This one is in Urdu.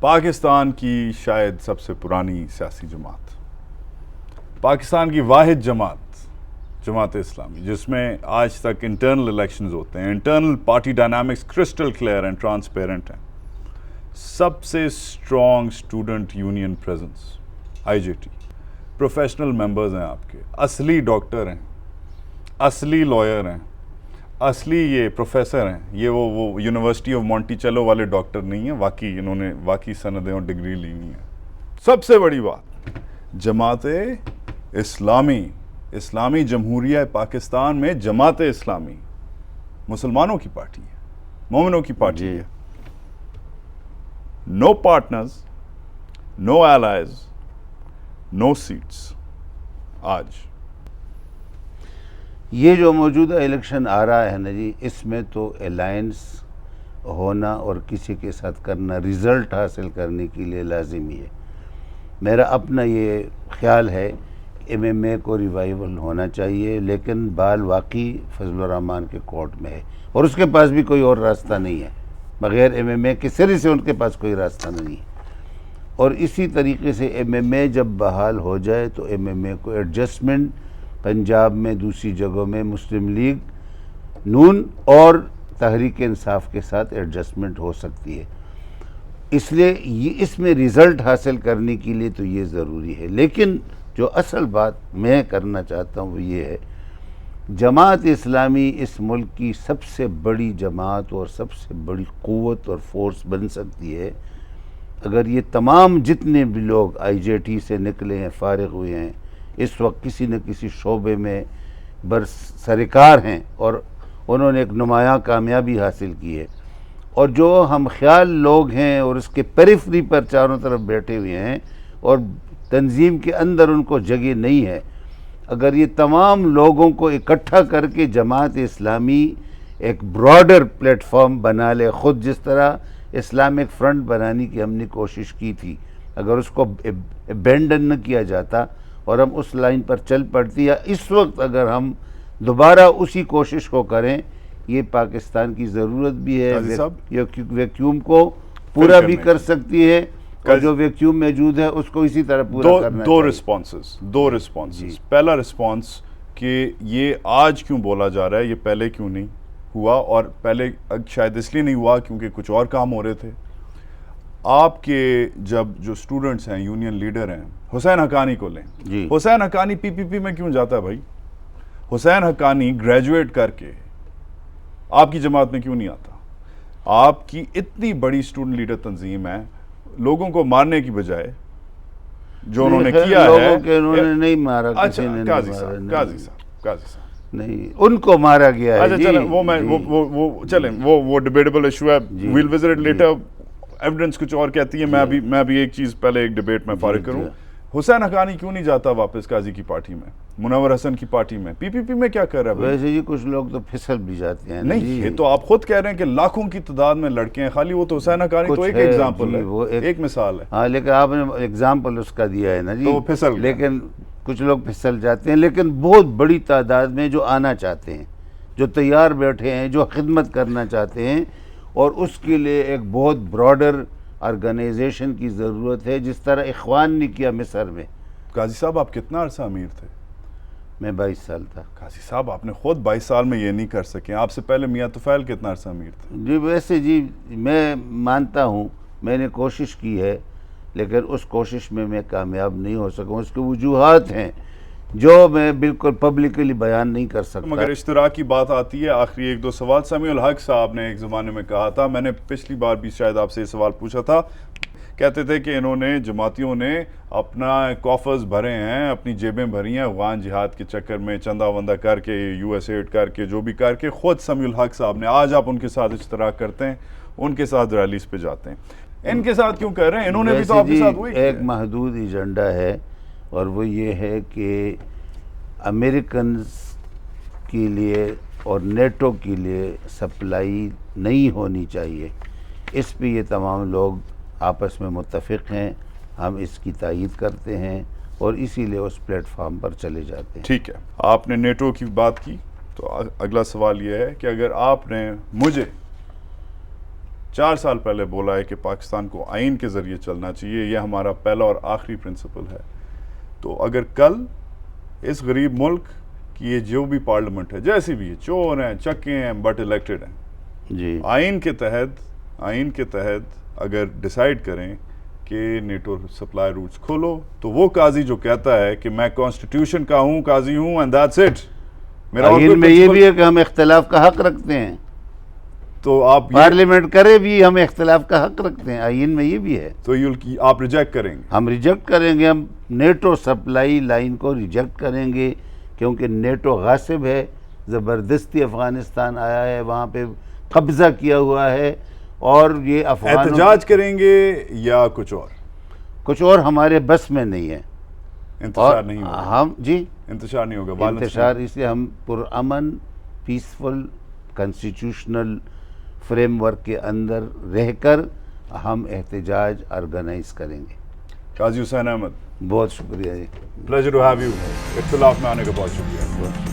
پاکستان کی شاید سب سے پرانی سیاسی جماعت، پاکستان کی واحد جماعت اسلامی، جس میں آج تک انٹرنل الیکشنز ہوتے ہیں، internal party dynamics crystal clear and transparent ہیں، سب سے اسٹرانگ اسٹوڈنٹ یونین پریزنس آئی جے ٹی، پروفیشنل ممبرز ہیں آپ کے، اصلی ڈاکٹر ہیں، اصلی لائر ہیں، اصلی یہ پروفیسر ہیں، یہ وہ یونیورسٹی آف مونٹی چلو والے ڈاکٹر نہیں ہیں، واقعی انہوں نے واقعی سندیں اور ڈگری لی ہوئی ہیں۔ سب سے بڑی بات، جماعت اسلامی جمہوریہ پاکستان میں جماعت اسلامی مسلمانوں کی پارٹی ہے، مومنوں کی پارٹی ہے۔ نو پارٹنرز، نو ایلائز، نو سیٹس۔ آج یہ جو موجودہ الیکشن آ رہا ہے نا جی، اس میں تو الائنس ہونا اور کسی کے ساتھ کرنا ریزلٹ حاصل کرنے کے لیے لازمی ہے۔ میرا اپنا یہ خیال ہے کہ ایم ایم اے کو ریوائیول ہونا چاہیے، لیکن بال واقعی فضل الرحمان کے کورٹ میں ہے اور اس کے پاس بھی کوئی اور راستہ نہیں ہے، بغیر ایم ایم اے کے سرے سے ان کے پاس کوئی راستہ نہیں ہے۔ اور اسی طریقے سے ایم ایم اے جب بحال ہو جائے تو ایم ایم اے کو ایڈجسٹمنٹ پنجاب میں دوسری جگہوں میں مسلم لیگ، نون اور تحریک انصاف کے ساتھ ایڈجسٹمنٹ ہو سکتی ہے۔ اس لیے اس میں ریزلٹ حاصل کرنے کے لیے تو یہ ضروری ہے، لیکن جو اصل بات میں کرنا چاہتا ہوں وہ یہ ہے، جماعت اسلامی اس ملک کی سب سے بڑی جماعت اور سب سے بڑی قوت اور فورس بن سکتی ہے اگر یہ تمام جتنے بھی لوگ آئی جے ٹی سے نکلے ہیں، فارغ ہوئے ہیں، اس وقت کسی نہ کسی شعبے میں برسرکار ہیں اور انہوں نے ایک نمایاں کامیابی حاصل کی ہے، اور جو ہم خیال لوگ ہیں اور اس کے پیریفری پر چاروں طرف بیٹھے ہوئے ہیں اور تنظیم کے اندر ان کو جگہ نہیں ہے، اگر یہ تمام لوگوں کو اکٹھا کر کے جماعت اسلامی ایک براڈر پلیٹ فارم بنا لے، خود جس طرح اسلامک فرنٹ بنانے کی ہم نے کوشش کی تھی، اگر اس کو ابینڈن نہ کیا جاتا اور ہم اس لائن پر چل پڑتی، یا اس وقت اگر ہم دوبارہ اسی کوشش کو کریں، یہ پاکستان کی ضرورت بھی ہے، ویکیوم کو پورا بھی کر سکتی ہے، اور جو ویکیوم موجود ہے اس کو اسی طرح پورا کرنا چاہیے۔ دو رسپانسز۔ پہلا رسپانس کہ یہ آج کیوں بولا جا رہا ہے، یہ پہلے کیوں نہیں ہوا، اور پہلے شاید اس لیے نہیں ہوا کیونکہ کچھ اور کام ہو رہے تھے۔ آپ کے جب جو اسٹوڈنٹس ہیں، یونین لیڈر ہیں، حسین حقانی کو لیں، حسین حقانی پی پی پی میں کیوں جاتا ہے بھائی؟ حسین حقانی گریجویٹ کر کے آپ کی جماعت میں کیوں نہیں آتا؟ آپ کی اتنی بڑی اسٹوڈنٹ لیڈر تنظیم ہے، لوگوں کو مارنے کی بجائے جو انہوں نے کیا ہے، انہوں نے نہیں مارا، اچھا قاضی صاحب نہیں، ان کو مارا گیا ہے۔ چلیں وہ ڈیبیٹیبل ایشو ہے، ویل وزٹ لیٹر، ایویڈنس کچھ اور کہتی ہے۔ میں بھی ایک چیز پہلے ایک ڈیبیٹ میں فارغ کروں، حسین حقانی کیوں نہیں جاتا واپس قاضی کی پارٹی میں، منور حسن کی پارٹی میں؟ پی پی پی میں کیا کر رہا ہے؟ ویسے جی کچھ لوگ تو پھسل بھی جاتے ہیں۔ نہیں، یہ تو آپ خود کہہ رہے ہیں کہ لاکھوں کی تعداد میں لڑکے ہیں، خالی وہ تو حسین حقانی تو ایک ایگزامپل ہے، ایک مثال ہے۔ ہاں، لیکن آپ نے ایگزامپل اس کا دیا ہے نا جی، تو وہ پھسل، لیکن کچھ لوگ پھسل جاتے ہیں، لیکن بہت بڑی تعداد میں جو آنا چاہتے ہیں، جو تیار بیٹھے ہیں، جو خدمت کرنا چاہتے ہیں، اور اس کے لیے ایک بہت براڈر آرگنائزیشن کی ضرورت ہے، جس طرح اخوان نے کیا مصر میں۔ قاضی صاحب آپ کتنا عرصہ امیر تھے؟ میں 22 سال تھا۔ قاضی صاحب آپ نے خود 22 سال میں یہ نہیں کر سکے، آپ سے پہلے میاں طفیل کتنا عرصہ امیر تھے؟ جی ویسے جی میں مانتا ہوں میں نے کوشش کی ہے، لیکن اس کوشش میں کامیاب نہیں ہو سکا، اس کے وجوہات ہیں جو میں بالکل پبلکلی بیان نہیں کر سکتا۔ مگر اشتراک کی بات آتی ہے، آخری ایک دو سوال۔ سمیع الحق صاحب نے ایک زمانے میں کہا تھا، میں نے پچھلی بار بھی شاید آپ سے یہ سوال پوچھا تھا، کہتے تھے کہ انہوں نے جماعتیوں نے اپنا کافرز بھرے ہیں، اپنی جیبیں بھری ہیں افغان جہاد کے چکر میں، چندہ وندہ کر کے، یو ایس ایڈ کر کے، جو بھی کر کے۔ خود سمیع الحق صاحب نے، آج آپ ان کے ساتھ اشتراک کرتے ہیں، ان کے ساتھ ریلیز پہ جاتے ہیں، ان کے ساتھ کیوں کر رہے ہیں؟ انہوں نے بھی تو آپ کے ساتھ وہی ایک محدود ایجنڈا ہے، اور وہ یہ ہے کہ امریکنز کے لیے اور نیٹو کے لیے سپلائی نہیں ہونی چاہیے، اس پہ یہ تمام لوگ آپس میں متفق ہیں، ہم اس کی تائید کرتے ہیں اور اسی لیے اس پلیٹ فارم پر چلے جاتے ہیں۔ ٹھیک ہے، آپ نے نیٹو کی بات کی تو اگلا سوال یہ ہے کہ اگر آپ نے مجھے 4 سال پہلے بولا ہے کہ پاکستان کو آئین کے ذریعے چلنا چاہیے، یہ ہمارا پہلا اور آخری پرنسپل ہے. تو اگر کل اس غریب ملک کی یہ جو بھی پارلیمنٹ ہے جیسی بھی ہے، چور ہیں چکے ہیں بٹ الیکٹڈ ہیں، جی آئین کے تحت اگر ڈیسائیڈ کریں کہ نیٹو سپلائی روٹس کھولو، تو وہ قاضی جو کہتا ہے کہ میں کانسٹیٹیوشن کا ہوں، قاضی ہوں اینڈ دیٹس اٹ، میرا اور آئین کوئی میں یہ principle- بھی ہے کہ ہم اختلاف کا حق رکھتے ہیں. تو آپ پارلیمنٹ کرے بھی ہم اختلاف کا حق رکھتے ہیں، آئین میں یہ بھی ہے. تو آپ ریجیکٹ کریں گے؟ ہم ریجیکٹ کریں گے، ہم نیٹو سپلائی لائن کو ریجیکٹ کریں گے، کیونکہ نیٹو غاصب ہے، زبردستی افغانستان آیا ہے، وہاں پہ قبضہ کیا ہوا ہے، اور یہ افغانوں احتجاج کریں گے یا کچھ اور ہمارے بس میں نہیں ہے. انتشار اور نہیں ہوگا؟ ہم جی انتشار نہیں ہوگا، violence انتشار، اس لیے ہم پرامن پیسفل کنسٹیٹیوشنل فریم ورک کے اندر رہ کر ہم احتجاج آرگنائز کریں گے. نہیں. قاضی حسین احمد، بہت شکریہ ji. Pleasure to have you. اختلاف میں آنے کا بہت شکریہ.